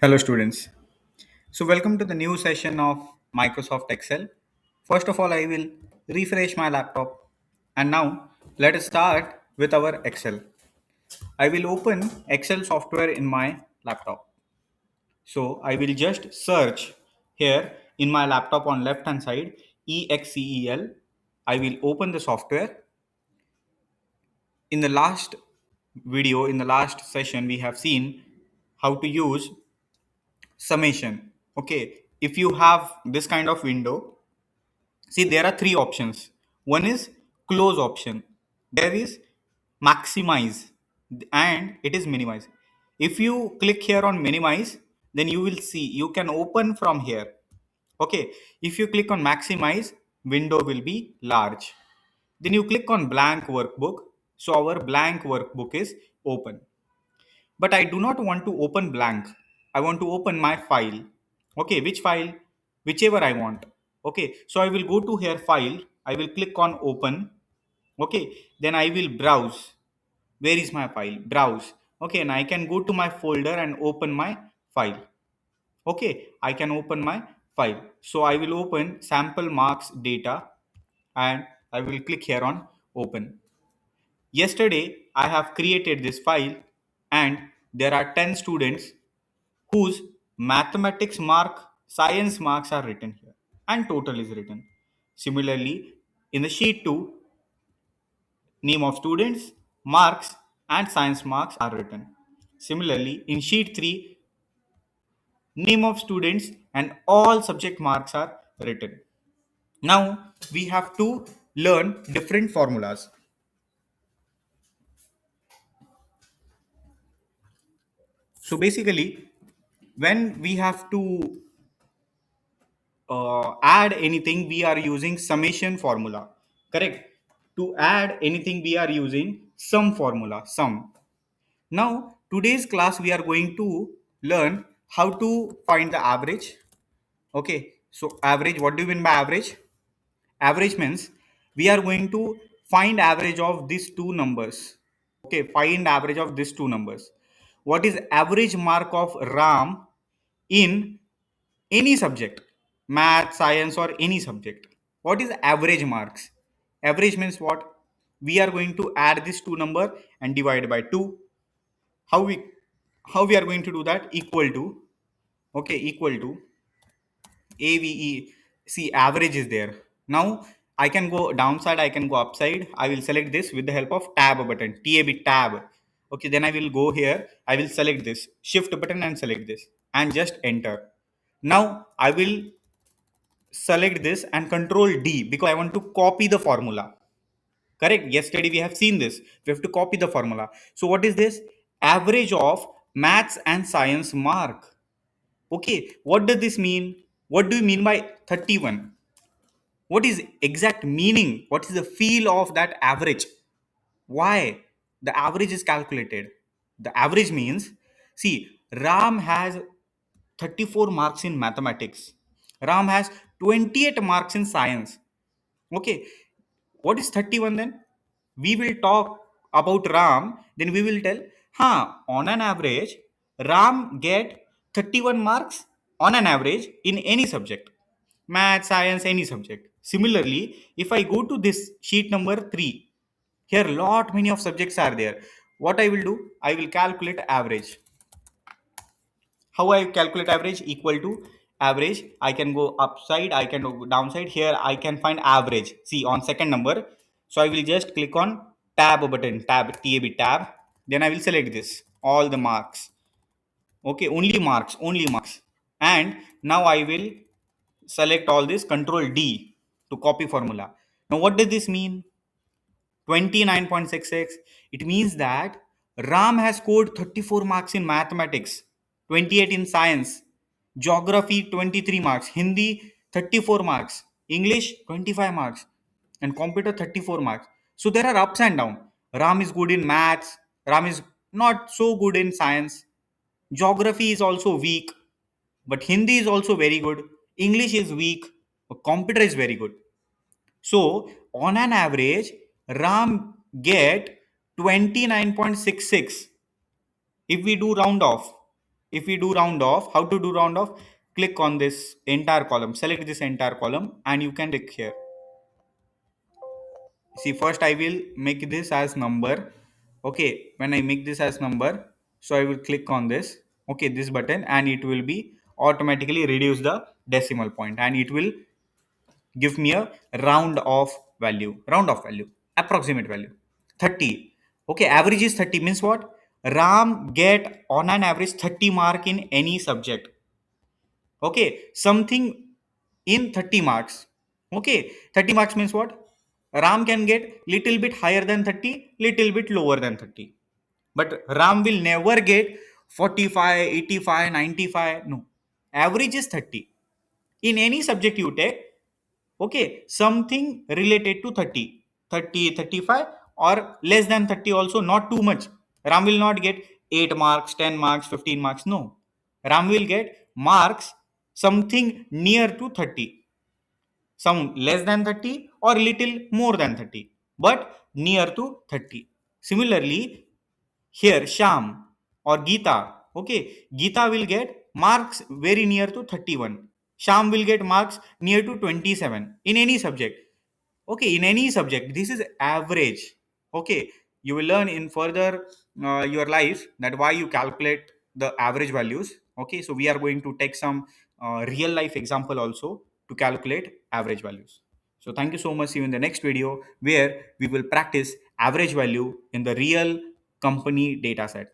Hello students. So welcome to the new session of Microsoft Excel. First of all, I will refresh my laptop and now let us start with our Excel. I will open Excel software in my laptop. So I will just search here in my laptop on left hand side EXCEL. I will open the software. In the last video, in the last session, we have seen how to use summation. Okay, if you have this kind of window, see there are three options. One is close option, there is maximize, and it is minimize. If you click here on minimize, then you will see you can open from here. Okay, if you click on maximize, window will be large. Then you click on blank workbook, so our blank workbook is open. But I do not want to open blank. I want to open my file. Okay, which file? Whichever I want. Okay, so I will go to here file. I will click on open. Okay, then I will browse. Where is my file? Browse. Okay, and I can go to my folder and open my file. Okay, I can open my file. So I will open sample marks data and I will click here on open. Yesterday, I have created this file and there are 10 students whose mathematics mark, science marks are written here and total is written. Similarly, in the sheet 2, name of students, marks and science marks are written. Similarly, in sheet 3, name of students and all subject marks are written. Now, we have to learn different formulas. So basically, when we have to add anything, we are using summation formula. Correct? To add anything, we are using sum formula, sum. Now, today's class, we are going to learn how to find the average. Okay, so average, what do you mean by average? Average means we are going to find average of these two numbers. Okay, find average of these two numbers. What is average mark of RAM in any subject, math, science, or any subject? What is average marks? Average means what? We are going to add this two number and divide by 2. How we are going to do that? Equal to, okay, equal to AVE. See, average is there. Now I can go downside, I can go upside. I will select this with the help of tab button, TAB tab. Okay, then I will go here. I will select this shift button and select this and just enter. Now I will select this and control D because I want to copy the formula. Correct? Yesterday we have seen this. We have to copy the formula. So what is this? Average of maths and science mark. Okay, what does this mean? What do you mean by 31? What is exact meaning? What is the feel of that average? Why the average is calculated? The average means, see, Ram has 34 marks in mathematics. Ram has 28 marks in science. Okay, what is 31 then? We will talk about Ram, then we will tell, on an average, Ram get 31 marks on an average in any subject, math, science, any subject. Similarly, if I go to this sheet number 3, here lot many of subjects are there. What I will do? I will calculate average. How I calculate average? Equal to average. I can go upside, I can go downside. Here I can find average. See on second number. So I will just click on tab button, tab tab. Then I will select this, all the marks. Okay, only marks. And now I will select all this, control D to copy formula. Now what does this mean? 29.66. It means that Ram has scored 34 marks in mathematics, 28 in science, geography 23 marks, Hindi 34 marks, English 25 marks, and computer 34 marks. So there are ups and downs. Ram is good in maths, Ram is not so good in science. Geography is also weak, but Hindi is also very good. English is weak, but computer is very good. So on an average, Ram get 29.66 if we do round off. If we do round off, how to do round off? Click on this entire column, select this entire column, and you can click here. See, first I will make this as number. Okay, when I make this as number, so I will click on this, okay, this button, and it will be automatically reduce the decimal point, and it will give me a round off value, approximate value 30. Okay, average is 30 means what? Ram get on an average 30 mark in any subject. Okay, something in 30 marks. Okay, 30 marks means what? Ram can get little bit higher than 30, little bit lower than 30, but Ram will never get 45, 85, 95. No, average is 30 in any subject you take. Okay, something related to 30, 30, 35, or less than 30 also, not too much. Ram will not get 8 marks, 10 marks, 15 marks. No, Ram will get marks something near to 30, some less than 30 or little more than 30, but near to 30. Similarly, here Sham or Geeta, okay, Geeta will get marks very near to 31. Sham will get marks near to 27 in any subject. Okay, in any subject, this is average. Okay, you will learn in further your life that why you calculate the average values. Okay, so we are going to take some real life example also to calculate average values. So thank you so much. See you in the next video where we will practice average value in the real company data set.